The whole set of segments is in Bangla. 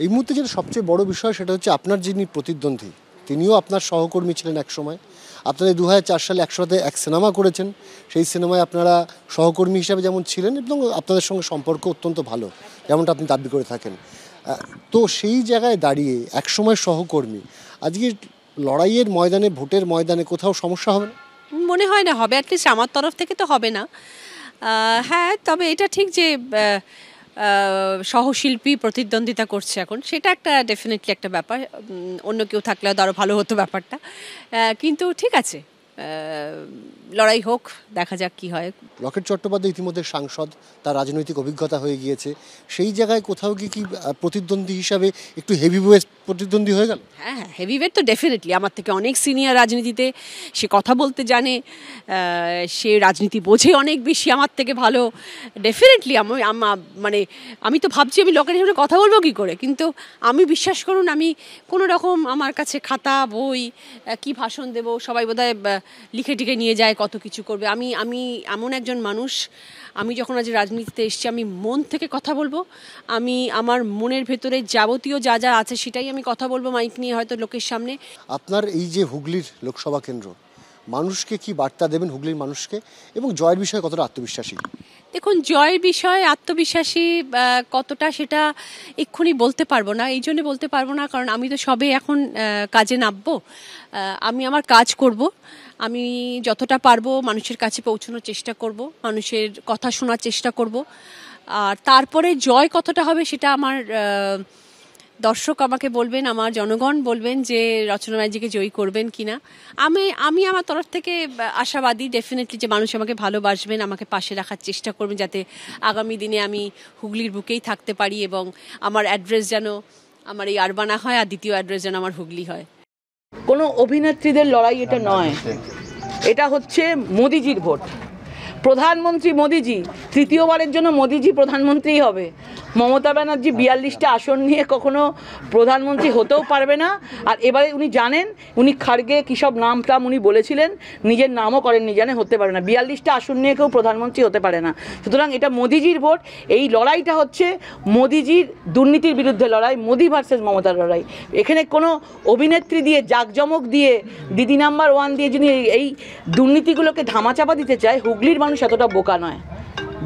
এই মুহূর্তে যেটা সবচেয়ে বড় বিষয় সেটা হচ্ছে আপনার যিনি প্রতিদ্বন্দ্বী তিনিও আপনার সহকর্মী ছিলেন একসময়। আপনারা 2004 সালে একসাথে এক সিনেমা করেছেন, সেই সিনেমায় আপনারা সহকর্মী হিসাবে যেমন ছিলেন এবং আপনাদের সঙ্গে সম্পর্ক অত্যন্ত ভালো, যেমনটা আপনি দাবি করে থাকেন। তো সেই জায়গায় দাঁড়িয়ে একসময় সহকর্মী, আজকে লড়াইয়ের ময়দানে, ভোটের ময়দানে কোথাও সমস্যা হবে না? মনে হয় না হবে, অ্যাটলিস্ট আমার তরফ থেকে তো হবে না। হ্যাঁ, তবে এটা ঠিক যে সহশিল্পী প্রতিদ্বন্দ্বিতা করছে এখন, সেটা একটা ডেফিনেটলি একটা ব্যাপার। অন্য কেউ থাকলে হয়তো আরও ভালো হতো ব্যাপারটা, কিন্তু ঠিক আছে, লড়াই হোক, দেখা যাক কি হয়। লকেট চট্টোপাধ্যায় ইতিমধ্যে সাংসদ, তার রাজনৈতিক অভিজ্ঞতা হয়ে গিয়েছে, সেই জায়গায় কোথাও কি প্রতিদ্বন্দ্বী হিসাবে একটু হেভিওয়েট প্রতিদ্বন্দ্বী হয়ে গেল? হ্যাঁ, হেভিওয়েট তো ডেফিনেটলি, আমার থেকে অনেক সিনিয়র রাজনীতিতে, সে কথা বলতে জানে, সে রাজনীতি বোঝে অনেক বেশি আমার থেকে ভালো। ডেফিনেটলি মানে আমি তো ভাবছি আমি লকেটের সামনে কথা বলবো কী করে, কিন্তু আমি বিশ্বাস করুন, আমি কোনো রকম আমার কাছে খাতা বই কি ভাষণ দেবো, সবাই বোধহয় লিখে টিখে নিয়ে যায়, কত কিছু করবে। আমি এমন একজন মানুষ, আমি যখন আজ রাজনীতিতে এসেছি আমি মন থেকে কথা বলবো, আমি আমার মনের ভেতরে যাবতীয় যা যা আছে সেটাই আমি কথা বলবো মাইক নিয়ে, হয়তো লোকের সামনে। আপনার এই যে হুগলির লোকসভা কেন্দ্র, মানুষকে কি বার্তা দেবেন হুগলির মানুষকে, এবং জয়ের বিষয়ে কতটা আত্মবিশ্বাসী? দেখুন, জয়ের বিষয়ে আত্মবিশ্বাসী কতটা সেটা এক্ষুনি বলতে পারবো না। এই জন্য বলতে পারবো না কারণ আমি তো সবে এখন কাজে নামবো। আমি আমার কাজ করব, আমি যতটা পারবো মানুষের কাছে পৌঁছানোর চেষ্টা করব, মানুষের কথা শোনার চেষ্টা করব। আর তারপরে জয় কতটা হবে সেটা আমার দর্শক আমাকে বলবেন, আমার জনগণ বলবেন যে রচনা ব্যানার্জিকে জয়ী করবেন কিনা। আমি আমার তরফ থেকে আশাবাদী ডেফিনেটলি যে মানুষ আমাকে ভালোবাসবেন, আমাকে পাশে রাখার চেষ্টা করবেন, যাতে আগামী দিনে আমি হুগলির বুকেই থাকতে পারি এবং আমার অ্যাড্রেস যেন আমার এই আরবানা হয়, আর দ্বিতীয় অ্যাড্রেস যেন আমার হুগলি হয়। কোনো অভিনেত্রীদের লড়াই এটা নয়, এটা হচ্ছে মোদিজির ভোট। প্রধানমন্ত্রী মোদিজি, তৃতীয়বারের জন্য মোদিজি প্রধানমন্ত্রীই হবে। মমতা ব্যানার্জি 42টা আসন নিয়ে কখনো প্রধানমন্ত্রী হতেও পারবে না। আর এবারে উনি জানেন, উনি খার্গে কী সব নাম টাম উনি বলেছিলেন, নিজের নামও করেননি, জানে হতে পারে না। 42টা আসন নিয়ে কেউ প্রধানমন্ত্রী হতে পারে না। সুতরাং এটা মোদিজির ভোট। এই লড়াইটা হচ্ছে মোদিজির দুর্নীতির বিরুদ্ধে লড়াই, মোদি ভার্সেস মমতার লড়াই। এখানে কোনো অভিনেত্রী দিয়ে, জাঁকজমক দিয়ে, দিদি নাম্বার 1 দিয়ে যদি এই দুর্নীতিগুলোকে ধামাচাপা দিতে চায়, হুগলির মানুষ এতটা বোকা নয়।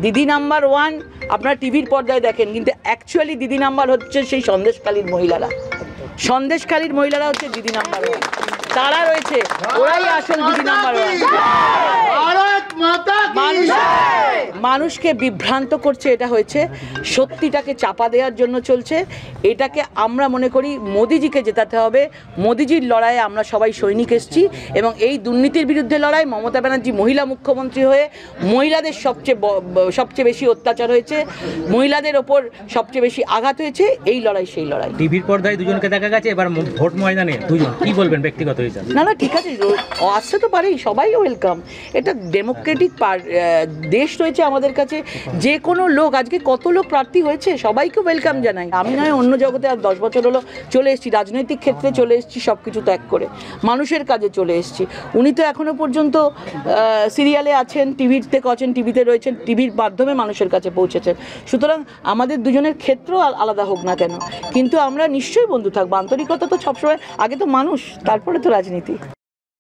দিদি নাম্বার 1 আপনারা টিভির পর্দায় দেখেন, কিন্তু অ্যাকচুয়ালি দিদি নাম্বার হচ্ছে সেই সন্দেশখালীর মহিলারা। সন্দেশখালীর মহিলারা হচ্ছে দিদি নাম্বার 1, তারা রয়েছে, ওরাই আসল দিদি নাম্বার 1। মানুষকে বিভ্রান্ত করছে, এটা হয়েছে সত্যিটাকে চাপা দেওয়ার জন্য চলছে। এটাকে আমরা মনে করি মোদিজিকে জেতাতে হবে। মোদিজির লড়াইয়ে আমরা সবাই সৈনিক এসেছি, এবং এই দুর্নীতির বিরুদ্ধে লড়াই, মমতা ব্যানার্জি মহিলা মুখ্যমন্ত্রী হয়ে মহিলাদের সবচেয়ে বেশি অত্যাচার হয়েছে, মহিলাদের ওপর সবচেয়ে বেশি আঘাত হয়েছে, এই লড়াই সেই লড়াই। টিভির পর্দায় দুজনকে দেখা গেছে, এবার ভোট ময়দানে দুজন, কি বলবেন ব্যক্তিগত হিসাবে? না ঠিক আছে, আসতে তো পারেই, সবাই ওয়েলকাম। এটা ডেমোক্রেটিক দেশ রয়েছে আমাদের কাছে, যে কোনো লোক, আজকে কত লোক প্রার্থী হয়েছে, সবাইকে ওয়েলকাম জানাই। আমি নয় অন্য জগতে আর 10 বছর হলো চলে এসেছি, রাজনৈতিক ক্ষেত্রে চলে এসেছি, সব কিছু ত্যাগ করে মানুষের কাজে চলে এসেছি। উনি তো এখনো পর্যন্ত সিরিয়ালে আছেন, টিভিতে আছেন, টিভিতে রয়েছেন, টিভির মাধ্যমে মানুষের কাছে পৌঁছেছেন। সুতরাং আমাদের দুজনের ক্ষেত্র আলাদা হোক না কেন, কিন্তু আমরা নিশ্চয়ই বন্ধু থাকবো। আন্তরিকতা তো সবসময়, আগে তো মানুষ, তারপরে তো রাজনীতি।